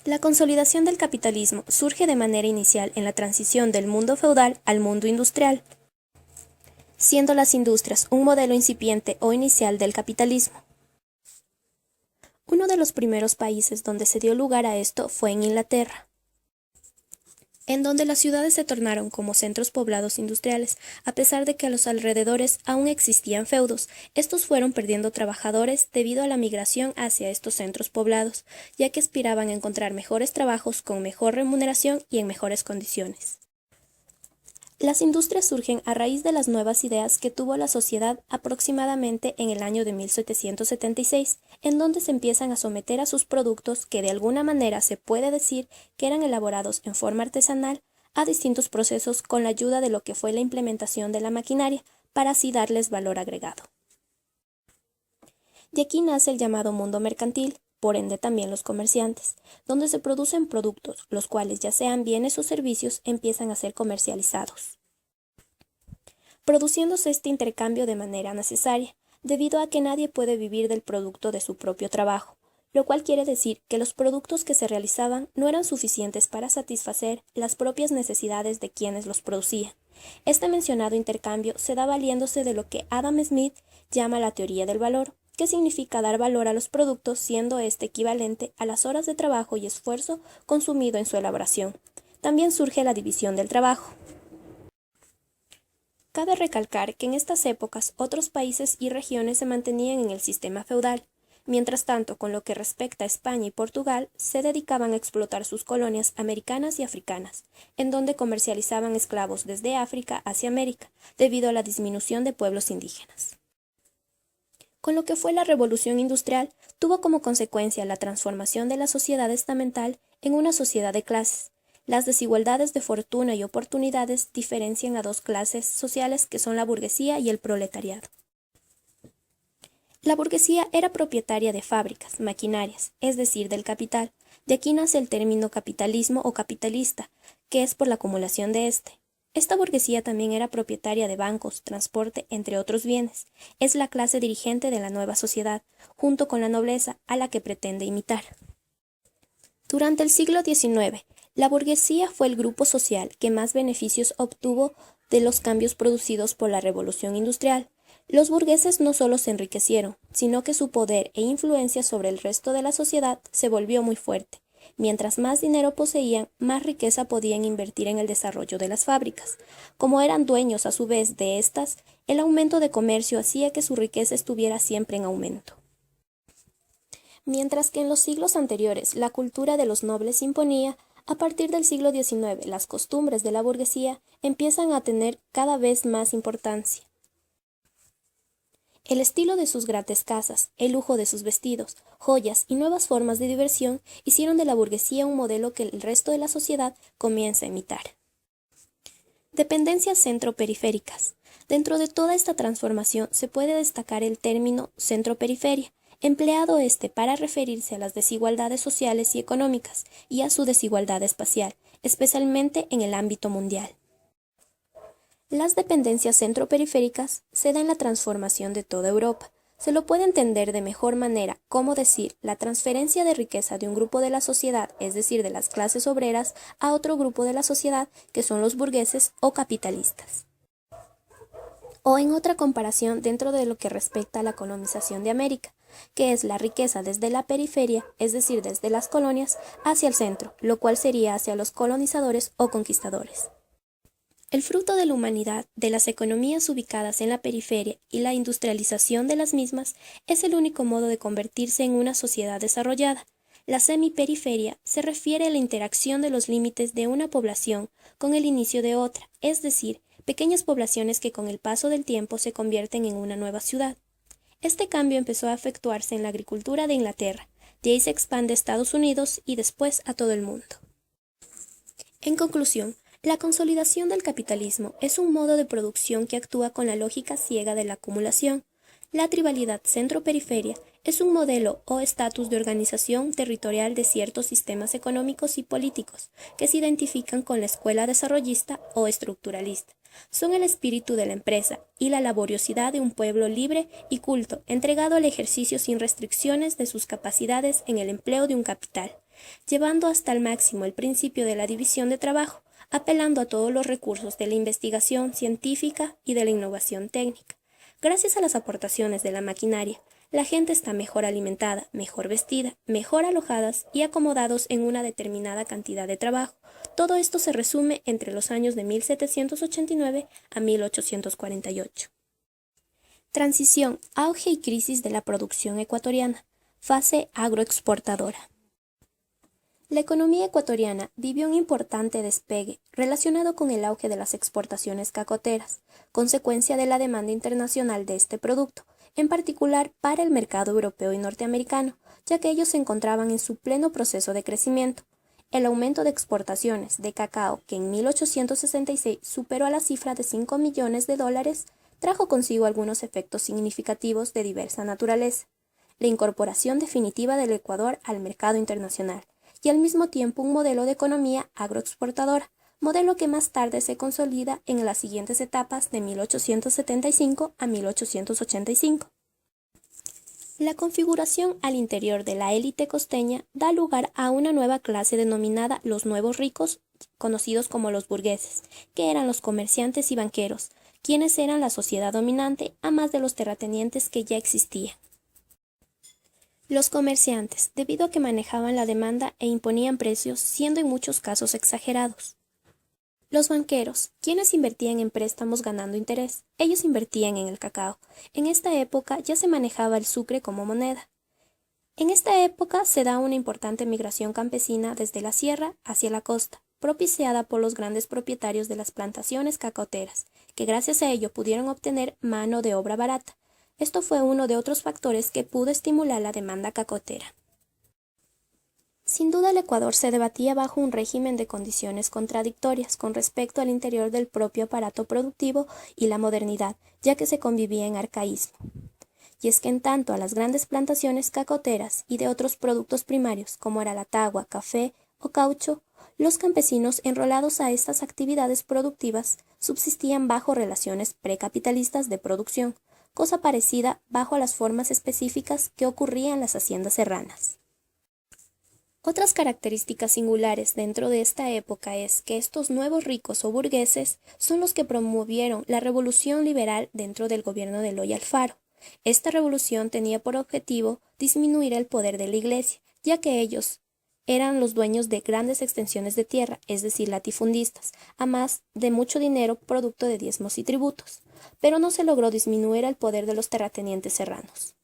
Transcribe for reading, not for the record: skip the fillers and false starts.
La consolidación del capitalismo surge de manera inicial en la transición del mundo feudal al mundo industrial, siendo las industrias un modelo incipiente o inicial del capitalismo. Uno de los primeros países donde se dio lugar a esto fue en Inglaterra, en donde las ciudades se tornaron como centros poblados industriales. A pesar de que a los alrededores aún existían feudos, estos fueron perdiendo trabajadores debido a la migración hacia estos centros poblados, ya que aspiraban a encontrar mejores trabajos con mejor remuneración y en mejores condiciones. Las industrias surgen a raíz de las nuevas ideas que tuvo la sociedad aproximadamente en el año de 1776, en donde se empiezan a someter a sus productos, que de alguna manera se puede decir que eran elaborados en forma artesanal, a distintos procesos con la ayuda de lo que fue la implementación de la maquinaria, para así darles valor agregado. De aquí nace el llamado mundo mercantil, por ende también los comerciantes, donde se producen productos, los cuales, ya sean bienes o servicios, empiezan a ser comercializados, produciéndose este intercambio de manera necesaria, debido a que nadie puede vivir del producto de su propio trabajo, lo cual quiere decir que los productos que se realizaban no eran suficientes para satisfacer las propias necesidades de quienes los producían. Este mencionado intercambio se da valiéndose de lo que Adam Smith llama la teoría del valor, que significa dar valor a los productos, siendo este equivalente a las horas de trabajo y esfuerzo consumido en su elaboración. También surge la división del trabajo. Cabe recalcar que en estas épocas otros países y regiones se mantenían en el sistema feudal. Mientras tanto, con lo que respecta a España y Portugal, se dedicaban a explotar sus colonias americanas y africanas, en donde comercializaban esclavos desde África hacia América, debido a la disminución de pueblos indígenas. Con lo que fue la Revolución Industrial, tuvo como consecuencia la transformación de la sociedad estamental en una sociedad de clases. Las desigualdades de fortuna y oportunidades diferencian a dos clases sociales, que son la burguesía y el proletariado. La burguesía era propietaria de fábricas, maquinarias, es decir, del capital. De aquí nace el término capitalismo o capitalista, que es por la acumulación de este. Esta burguesía también era propietaria de bancos, transporte, entre otros bienes. Es la clase dirigente de la nueva sociedad, junto con la nobleza, a la que pretende imitar. Durante el siglo XIX, la burguesía fue el grupo social que más beneficios obtuvo de los cambios producidos por la Revolución Industrial. Los burgueses no solo se enriquecieron, sino que su poder e influencia sobre el resto de la sociedad se volvió muy fuerte. Mientras más dinero poseían, más riqueza podían invertir en el desarrollo de las fábricas. Como eran dueños a su vez de estas, el aumento de comercio hacía que su riqueza estuviera siempre en aumento. Mientras que en los siglos anteriores la cultura de los nobles imponía, a partir del siglo XIX las costumbres de la burguesía empiezan a tener cada vez más importancia. El estilo de sus grandes casas, el lujo de sus vestidos, joyas y nuevas formas de diversión hicieron de la burguesía un modelo que el resto de la sociedad comienza a imitar. Dependencias centro-periféricas. Dentro de toda esta transformación se puede destacar el término centro-periferia, empleado para referirse a las desigualdades sociales y económicas y a su desigualdad espacial, especialmente en el ámbito mundial. Las dependencias centroperiféricas se dan en la transformación de toda Europa. Se lo puede entender de mejor manera como decir la transferencia de riqueza de un grupo de la sociedad, es decir, de las clases obreras, a otro grupo de la sociedad, que son los burgueses o capitalistas. O en otra comparación, dentro de lo que respecta a la colonización de América, que es la riqueza desde la periferia, es decir, desde las colonias, hacia el centro, lo cual sería hacia los colonizadores o conquistadores. El fruto de la humanidad, de las economías ubicadas en la periferia y la industrialización de las mismas, es el único modo de convertirse en una sociedad desarrollada. La semiperiferia se refiere a la interacción de los límites de una población con el inicio de otra, es decir, pequeñas poblaciones que con el paso del tiempo se convierten en una nueva ciudad. Este cambio empezó a efectuarse en la agricultura de Inglaterra, de ahí se expande a Estados Unidos y después a todo el mundo. En conclusión, la consolidación del capitalismo es un modo de producción que actúa con la lógica ciega de la acumulación. La tribalidad centro-periferia es un modelo o estatus de organización territorial de ciertos sistemas económicos y políticos que se identifican con la escuela desarrollista o estructuralista. Son el espíritu de la empresa y la laboriosidad de un pueblo libre y culto, entregado al ejercicio sin restricciones de sus capacidades en el empleo de un capital, llevando hasta el máximo el principio de la división de trabajo, apelando a todos los recursos de la investigación científica y de la innovación técnica. Gracias a las aportaciones de la maquinaria, la gente está mejor alimentada, mejor vestida, mejor alojadas y acomodados en una determinada cantidad de trabajo. Todo esto se resume entre los años de 1789 a 1848. Transición, auge y crisis de la producción ecuatoriana. Fase agroexportadora. La economía ecuatoriana vivió un importante despegue relacionado con el auge de las exportaciones cacoteras, consecuencia de la demanda internacional de este producto, en particular para el mercado europeo y norteamericano, ya que ellos se encontraban en su pleno proceso de crecimiento. El aumento de exportaciones de cacao, que en 1866 superó a la cifra de $5 millones, trajo consigo algunos efectos significativos de diversa naturaleza. La incorporación definitiva del Ecuador al mercado internacional, y al mismo tiempo un modelo de economía agroexportadora, modelo que más tarde se consolida en las siguientes etapas de 1875 a 1885. La configuración al interior de la élite costeña da lugar a una nueva clase denominada los nuevos ricos, conocidos como los burgueses, que eran los comerciantes y banqueros, quienes eran la sociedad dominante a más de los terratenientes que ya existían. Los comerciantes, debido a que manejaban la demanda e imponían precios, siendo en muchos casos exagerados. Los banqueros, quienes invertían en préstamos ganando interés, ellos invertían en el cacao. En esta época ya se manejaba el sucre como moneda. En esta época se da una importante migración campesina desde la sierra hacia la costa, propiciada por los grandes propietarios de las plantaciones cacaoteras, que gracias a ello pudieron obtener mano de obra barata. Esto fue uno de otros factores que pudo estimular la demanda cacotera. Sin duda el Ecuador se debatía bajo un régimen de condiciones contradictorias con respecto al interior del propio aparato productivo y la modernidad, ya que se convivía en arcaísmo. Y es que en tanto a las grandes plantaciones cacoteras y de otros productos primarios, como era la tagua, café o caucho, los campesinos enrolados a estas actividades productivas subsistían bajo relaciones precapitalistas de producción, cosa parecida bajo las formas específicas que ocurrían en las haciendas serranas. Otras características singulares dentro de esta época es que estos nuevos ricos o burgueses son los que promovieron la revolución liberal dentro del gobierno de Eloy Alfaro. Esta revolución tenía por objetivo disminuir el poder de la Iglesia, ya que ellos eran los dueños de grandes extensiones de tierra, es decir, latifundistas, a más de mucho dinero producto de diezmos y tributos, pero no se logró disminuir el poder de los terratenientes serranos.